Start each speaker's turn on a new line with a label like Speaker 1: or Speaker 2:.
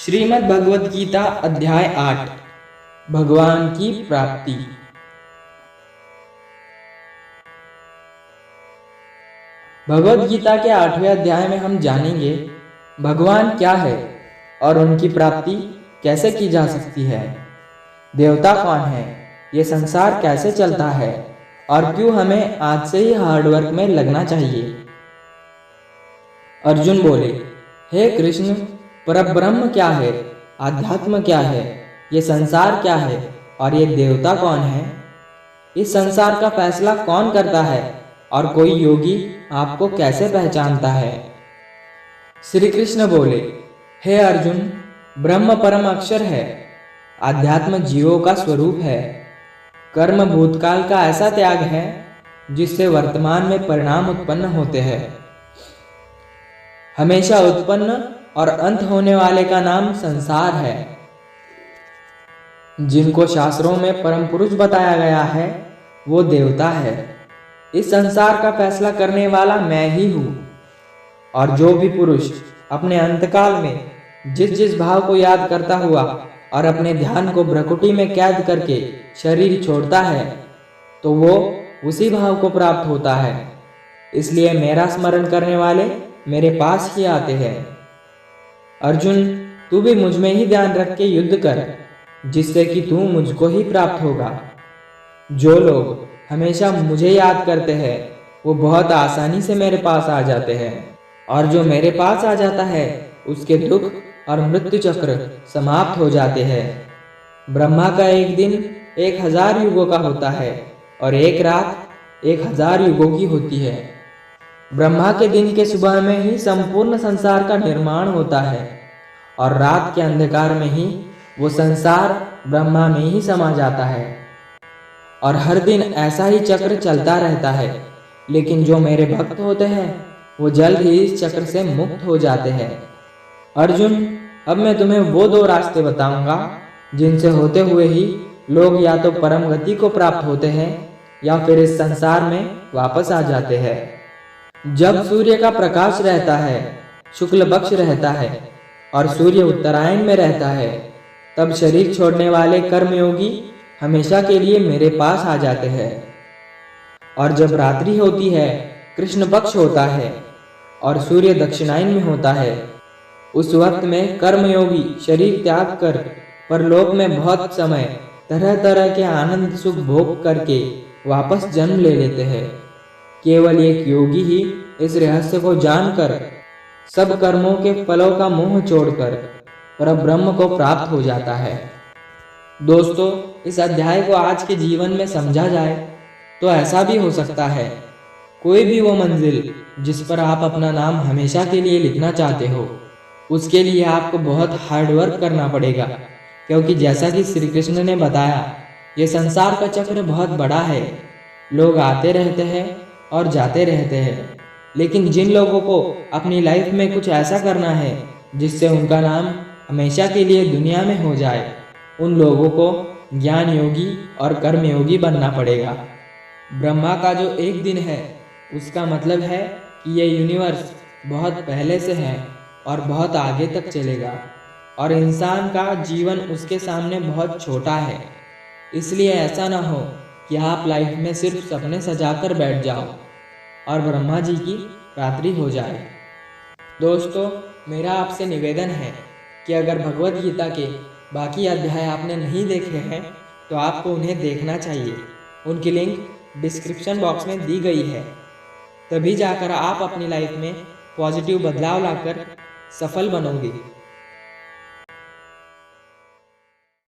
Speaker 1: श्रीमद् भगवद गीता अध्याय 8 भगवान की प्राप्ति। भगवद गीता के 8वें अध्याय में हम जानेंगे भगवान क्या है और उनकी प्राप्ति कैसे की जा सकती है, देवता कौन है, ये संसार कैसे चलता है और क्यों हमें आज से ही हार्डवर्क में लगना चाहिए। अर्जुन बोले, हे कृष्ण, परब्रह्म क्या है, आध्यात्म क्या है, ये संसार क्या है और ये देवता कौन है। इस संसार का फैसला कौन करता है और कोई योगी आपको कैसे पहचानता है। श्री कृष्ण बोले, हे अर्जुन, ब्रह्म परम अक्षर है, आध्यात्म जीवों का स्वरूप है, कर्म भूतकाल का ऐसा त्याग है जिससे वर्तमान में परिणाम उत्पन्न होते हैं। हमेशा उत्पन्न और अंत होने वाले का नाम संसार है। जिनको शास्त्रों में परम पुरुष बताया गया है वो देवता है। इस संसार का फैसला करने वाला मैं ही हूँ। और जो भी पुरुष अपने अंतकाल में जिस जिस भाव को याद करता हुआ और अपने ध्यान को भ्रकुटी में कैद करके शरीर छोड़ता है तो वो उसी भाव को प्राप्त होता है। इसलिए मेरा स्मरण करने वाले मेरे पास ही आते हैं। अर्जुन, तू भी मुझ में ही ध्यान रख के युद्ध कर, जिससे कि तू मुझको ही प्राप्त होगा। जो लोग हमेशा मुझे याद करते हैं वो बहुत आसानी से मेरे पास आ जाते हैं, और जो मेरे पास आ जाता है उसके दुख और मृत्यु चक्र समाप्त हो जाते हैं। ब्रह्मा का एक दिन 1000 युगों का होता है और एक रात 1000 युगों की होती है। ब्रह्मा के दिन के सुबह में ही संपूर्ण संसार का निर्माण होता है और रात के अंधकार में ही वो संसार ब्रह्मा में ही समा जाता है। और हर दिन ऐसा ही चक्र चलता रहता है, लेकिन जो मेरे भक्त होते हैं वो जल्द ही इस चक्र से मुक्त हो जाते हैं। अर्जुन, अब मैं तुम्हें वो 2 रास्ते बताऊंगा जिनसे होते हुए ही लोग या तो परम गति को प्राप्त होते हैं या फिर इस संसार में वापस आ जाते हैं। जब सूर्य का प्रकाश रहता है, शुक्ल पक्ष रहता है और सूर्य उत्तरायण में रहता है, तब शरीर छोड़ने वाले कर्मयोगी हमेशा के लिए मेरे पास आ जाते हैं। और जब रात्रि होती है, कृष्ण पक्ष होता है और सूर्य दक्षिणायन में होता है, उस वक्त में कर्मयोगी शरीर त्याग कर परलोक में बहुत समय तरह तरह के आनंद सुख भोग करके वापस जन्म ले लेते हैं। केवल एक योगी ही इस रहस्य को जानकर सब कर्मों के फलों का मोह छोड़कर परब्रह्म को प्राप्त हो जाता है। दोस्तों, इस अध्याय को आज के जीवन में समझा जाए तो ऐसा भी हो सकता है कोई भी वो मंजिल जिस पर आप अपना नाम हमेशा के लिए लिखना चाहते हो, उसके लिए आपको बहुत हार्डवर्क करना पड़ेगा। क्योंकि जैसा कि श्री कृष्ण ने बताया, ये संसार का चक्र बहुत बड़ा है। लोग आते रहते हैं और जाते रहते हैं, लेकिन जिन लोगों को अपनी लाइफ में कुछ ऐसा करना है जिससे उनका नाम हमेशा के लिए दुनिया में हो जाए, उन लोगों को ज्ञान योगी और कर्म योगी बनना पड़ेगा। ब्रह्मा का जो एक दिन है उसका मतलब है कि ये यूनिवर्स बहुत पहले से है और बहुत आगे तक चलेगा, और इंसान का जीवन उसके सामने बहुत छोटा है। इसलिए ऐसा ना हो कि आप लाइफ में सिर्फ सपने सजाकर बैठ जाओ और ब्रह्मा जी की रात्रि हो जाए। दोस्तों, मेरा आपसे निवेदन है कि अगर भगवद गीता के बाकी अध्याय आपने नहीं देखे हैं तो आपको उन्हें देखना चाहिए। उनकी लिंक डिस्क्रिप्शन बॉक्स में दी गई है। तभी जाकर आप अपनी लाइफ में पॉजिटिव बदलाव लाकर सफल बनोगे।